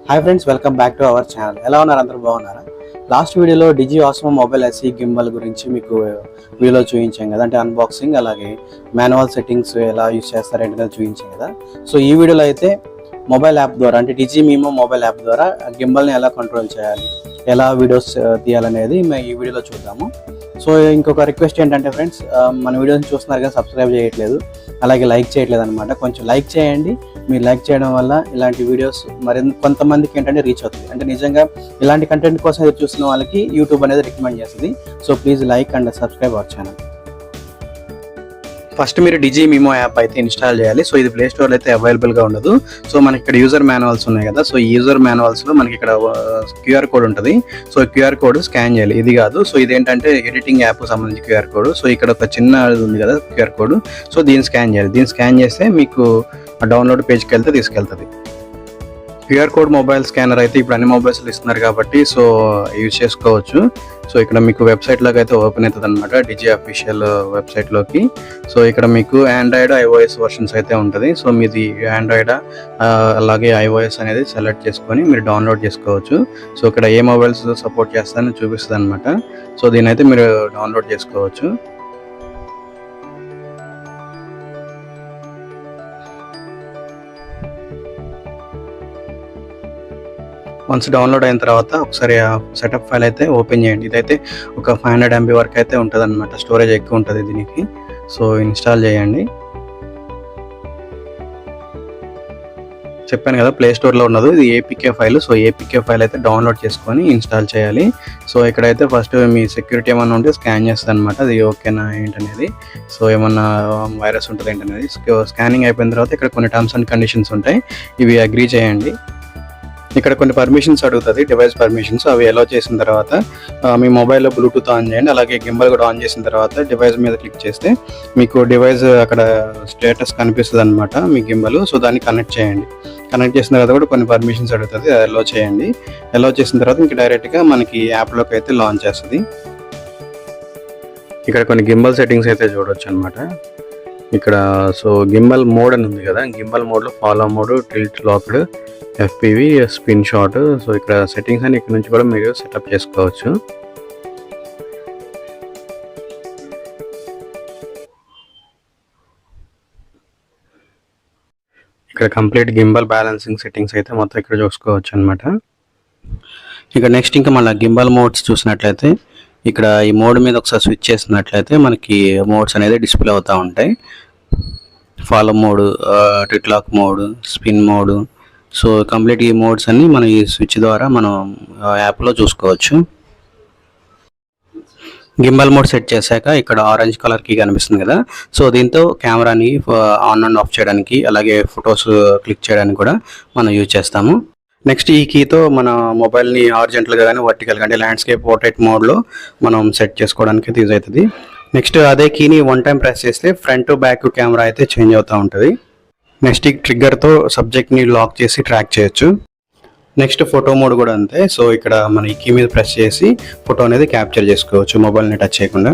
Hi friends, welcome back to our channel. ఎలా ఉన్నారు? అందరూ బాగున్నారా? లాస్ట్ వీడియోలో Dji Osmo mobile SE gimbal గురించి మీకు వీడియోలో చూపించాం కదా, అంటే అన్బాక్సింగ్ అలాగే మాన్యువల్ సెట్టింగ్స్ ఎలా యూజ్ చేస్తారంటే చూపించాం కదా. సో ఈ వీడియోలో అయితే మొబైల్ యాప్ ద్వారా, అంటే Dji Mimo మొబైల్ యాప్ ద్వారా గింబల్ని ఎలా కంట్రోల్ చేయాలి, ఎలా వీడియోస్ తీయాలనేది మేము ఈ వీడియోలో చూద్దాము. సో ఇంకొక రిక్వెస్ట్ ఏంటంటే ఫ్రెండ్స్, మన వీడియోని చూస్తున్నారు కదా, సబ్స్క్రైబ్ చేయట్లేదు, అలాగే లైక్ చేయట్లేదు అనమాట. కొంచెం లైక్ చేయండి. మీరు లైక్ చేయడం వల్ల ఇలాంటి వీడియోస్ మరి కొంతమందికి ఏంటంటే రీచ్ అవుతుంది. అంటే నిజంగా ఇలాంటి కంటెంట్ కోసం ఎదురు చూస్తున్న వాళ్ళకి యూట్యూబ్ అనేది రికమెండ్ చేస్తుంది. So please like and subscribe our channel. First మీరు Dji Mimo యాప్ అయితే ఇన్స్టాల్ చేయాలి. సో ఇది ప్లే స్టోర్లో అయితే అవైలబుల్గా ఉండదు. సో మనకి ఇక్కడ యూజర్ మాన్యువల్స్ ఉన్నాయి కదా, సో ఈ యూజర్ మాన్యువల్స్లో మనకి ఇక్కడ క్యూఆర్ కోడ్ ఉంటుంది. సో క్యూఆర్ కోడ్ స్కాన్ చేయాలి. ఇది కాదు, సో ఇదేంటంటే ఎడిటింగ్ యాప్ సంబంధించి క్యూఆర్ కోడ్. సో ఇక్కడ ఒక చిన్న ఉంది కదా క్యూఆర్ కోడ్, సో దీన్ని స్కాన్ చేయాలి. దీన్ని స్కాన్ చేస్తే మీకు డౌన్లోడ్ పేజ్కి వెళ్తే తీసుకెళ్తుంది. క్యూఆర్ కోడ్ మొబైల్ స్కానర్ అయితే ఇప్పుడు అన్ని మొబైల్స్లో ఇస్తున్నారు కాబట్టి సో యూజ్ చేసుకోవచ్చు. సో ఇక్కడ మీకు వెబ్సైట్లోకి అయితే ఓపెన్ అవుతుంది అనమాట, Dji అఫీషియల్ వెబ్సైట్లోకి. సో ఇక్కడ మీకు ఆండ్రాయిడ్ iOS వర్షన్స్ అయితే ఉంటుంది. సో మీది ఆండ్రాయిడ్ అలాగే iOS అనేది సెలెక్ట్ చేసుకొని మీరు డౌన్లోడ్ చేసుకోవచ్చు. సో ఇక్కడ ఏ మొబైల్స్ సపోర్ట్ చేస్తారని చూపిస్తుంది అనమాట. సో దీని అయితే మీరు డౌన్లోడ్ చేసుకోవచ్చు. వన్స్ డౌన్లోడ్ అయిన తర్వాత ఒకసారి ఆ సెటప్ ఫైల్ అయితే ఓపెన్ చేయండి. ఇదైతే ఒక 500 MB వరకు అయితే ఉంటుంది అనమాట, స్టోరేజ్ ఎక్కువ ఉంటుంది దీనికి. సో ఇన్స్టాల్ చేయండి. చెప్పాను కదా ప్లే స్టోర్లో ఉన్నది, ఇది APK file. So APK file అయితే డౌన్లోడ్ చేసుకొని ఇన్స్టాల్ చేయాలి. సో ఇక్కడైతే ఫస్ట్ మీ సెక్యూరిటీ ఏమన్నా ఉంటే స్కాన్ చేస్తుంది అనమాట, అది ఓకేనా ఏంటనేది. సో ఏమన్నా వైరస్ ఉంటుంది ఏంటనేది స్కానింగ్ అయిపోయిన తర్వాత ఇక్కడ కొన్ని టర్మ్స్ అండ్ కండిషన్స్ ఉంటాయి, ఇవి అగ్రీ చేయండి. ఇక్కడ కొన్ని పర్మిషన్స్ అడుగుతుంది, డివైస్ పర్మిషన్స్. అవి అలౌ చేసిన తర్వాత మీ మొబైల్లో బ్లూటూత్ ఆన్ చేయండి, అలాగే గింబల్ కూడా ఆన్ చేసిన తర్వాత డివైస్ మీద క్లిక్ చేస్తే మీకు డివైస్ అక్కడ స్టేటస్ కనిపిస్తుంది అనమాట, మీ గింబల్. సో దాన్ని కనెక్ట్ చేయండి. కనెక్ట్ చేసిన తర్వాత కూడా కొన్ని పర్మిషన్స్ అడుగుతుంది, అది అలౌ చేయండి. అలౌ చేసిన తర్వాత మీకు డైరెక్ట్గా మనకి యాప్లోకి అయితే లాంచ్ చేస్తుంది. ఇక్కడ కొన్ని గింబల్ సెట్టింగ్స్ అయితే చూడవచ్చు అనమాట ఇక్కడ. సో గింబల్ మోడ్ అని ఉంది కదా, గింబల్ మోడ్లో follow mode, tilt locked, FPV, spin shot. So ఇక్కడ సెట్టింగ్స్ అని ఇక్కడ నుంచి కూడా మీరు సెటప్ చేసుకోవచ్చు. ఇక్కడ కంప్లీట్ గింబల్ బ్యాలెన్సింగ్ సెట్టింగ్స్ అయితే మొత్తం ఇక్కడ చూసుకోవచ్చు అనమాట. ఇక నెక్స్ట్ ఇంకా మళ్ళీ గింబల్ మోడ్స్ చూసినట్లయితే ఇక్కడ ఈ మోడ్ మీద ఒకసారి స్విచ్ చేసినట్లయితే మనకి మోడ్స్ అనేది డిస్ప్లే అవుతూ ఉంటాయి. Follow mode, tilt lock mode, spin mode. So complete ఈ మోడ్స్ అన్ని మనం ఈ స్విచ్ ద్వారా మనం యాప్లో చూసుకోవచ్చు. గింబల్ మోడ్ సెట్ చేశాక ఇక్కడ ఆరెంజ్ కలర్ కీ కనిపిస్తుంది కదా, సో దీంతో కెమెరాని ఆన్ అండ్ ఆఫ్ చేయడానికి అలాగే ఫొటోస్ క్లిక్ చేయడానికి కూడా మనం యూజ్ చేస్తాము. నెక్స్ట్ ఈ కీతో మన మొబైల్ని హారిజాంటల్గా కానీ వర్టికల్గా, అంటే ల్యాండ్స్కేప్ పోర్ట్రేట్ మోడ్లో మనం సెట్ చేసుకోవడానికి యూజ్ అవుతుంది. నెక్స్ట్ అదే కీని 1 టైం ప్రెస్ చేస్తే ఫ్రంట్ బ్యాక్ కెమెరా అయితే చేంజ్ అవుతూ ఉంటుంది. నెక్స్ట్ ఈ ట్రిగ్గర్తో సబ్జెక్ట్ని లాక్ చేసి ట్రాక్ చేయొచ్చు. నెక్స్ట్ ఫోటో మోడ్ కూడా అంతే. సో ఇక్కడ మన ఈ కీ మీద ప్రెస్ చేసి ఫోటో అనేది క్యాప్చర్ చేసుకోవచ్చు మొబైల్ని టచ్ చేయకుండా.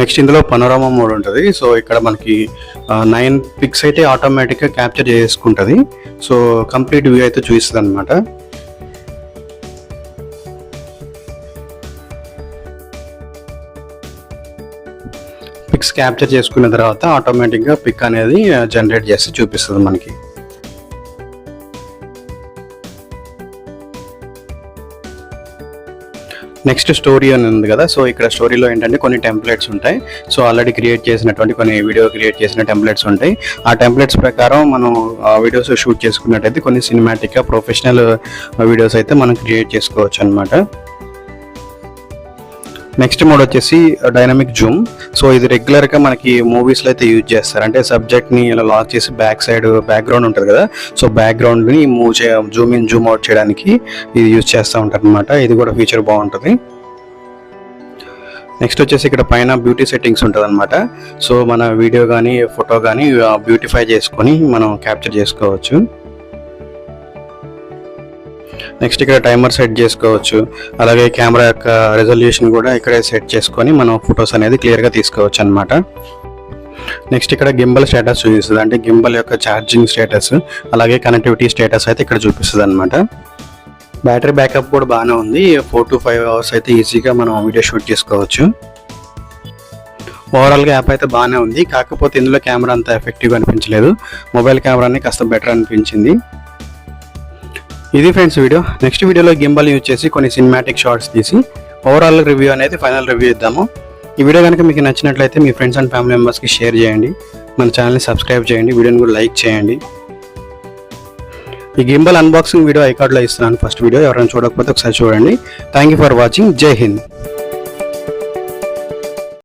నెక్స్ట్ ఇందులో పనోరామా మోడ్ ఉంటుంది. సో ఇక్కడ మనకి 9 పిక్స్ అయితే ఆటోమేటిక్గా క్యాప్చర్ చేసుకుంటుంది. సో కంప్లీట్ వ్యూ అయితే చూపిస్తుంది అనమాట. పిక్స్ క్యాప్చర్ చేసుకున్న తర్వాత ఆటోమేటిక్గా పిక్ అనేది జనరేట్ చేసి చూపిస్తుంది మనకి. నెక్స్ట్ స్టోరీ అని ఉంది కదా, సో ఇక్కడ స్టోరీలో ఏంటంటే కొన్ని టెంప్లెట్స్ ఉంటాయి. సో ఆల్రెడీ క్రియేట్ చేసినటువంటి కొన్ని వీడియో క్రియేట్ చేసిన టెంప్లెట్స్ ఉంటాయి. ఆ టెంప్లెట్స్ ప్రకారం మనం వీడియోస్ షూట్ చేసుకున్నట్టయితే కొన్ని సినిమాటిక్గా ప్రొఫెషనల్ వీడియోస్ అయితే మనం క్రియేట్ చేసుకోవచ్చు అనమాట. నెక్స్ట్ మోడ్ వచ్చేసి డైనమిక్ జూమ్. సో ఇది రెగ్యులర్గా మనకి మూవీస్లో అయితే యూజ్ చేస్తారు, అంటే సబ్జెక్ట్ని ఇలా లాక్ చేసి బ్యాక్ సైడ్ బ్యాక్గ్రౌండ్ ఉంటుంది కదా, సో బ్యాక్గ్రౌండ్ని జూమ్ ఇన్ జూమ్ అవుట్ చేయడానికి ఇది యూజ్ చేస్తూ ఉంటారు అనమాట. ఇది కూడా ఫీచర్ బాగుంటుంది. నెక్స్ట్ వచ్చేసి ఇక్కడ పైన బ్యూటీ సెట్టింగ్స్ ఉంటుంది అనమాట. సో మన వీడియో కానీ ఫోటో కానీ బ్యూటిఫై చేసుకొని మనం క్యాప్చర్ చేసుకోవచ్చు. నెక్స్ట్ ఇక్కడ టైమర్ సెట్ చేసుకోవచ్చు, అలాగే కెమెరా యొక్క రెజల్యూషన్ కూడా ఇక్కడే సెట్ చేసుకొని మనం ఫొటోస్ అనేది క్లియర్గా తీసుకోవచ్చు అనమాట. నెక్స్ట్ ఇక్కడ గింబల్ స్టేటస్ చూపిస్తుంది, అంటే గింబల్ యొక్క ఛార్జింగ్ స్టేటస్ అలాగే కనెక్టివిటీ స్టేటస్ అయితే ఇక్కడ చూపిస్తుంది అనమాట. బ్యాటరీ బ్యాకప్ కూడా బాగానే ఉంది, 4 to 5 hours అయితే ఈజీగా మనం వీడియో షూట్ చేసుకోవచ్చు. ఓవరాల్గా యాప్ అయితే బాగానే ఉంది, కాకపోతే ఇందులో కెమెరా అంత ఎఫెక్టివ్గా అనిపించలేదు, మొబైల్ కెమెరాని కాస్త బెటర్ అనిపించింది. ఇది ఫ్రెండ్స్ వీడియో. నెక్స్ట్ వీడియోలో గింబల్ యూజ్ చేసి కొన్ని సినిమాటిక్ షార్ట్స్ తీసి ఓవరాల్ రివ్యూ అనేది ఫైనల్ రివ్యూ ఇద్దాము. ఈ వీడియో కనుక మీకు నచ్చినట్లయితే మీ ఫ్రెండ్స్ అండ్ ఫ్యామిలీ మెంబర్స్కి షేర్ చేయండి, మన ఛానల్ని సబ్స్క్రైబ్ చేయండి, వీడియోని కూడా లైక్ చేయండి. ఈ గింబల్ అన్బాక్సింగ్ వీడియో ఐకార్డ్లో ఇస్తున్నాను, ఫస్ట్ వీడియో ఎవరైనా చూడకపోతే ఒకసారి చూడండి. Thank you for watching. జై హింద్.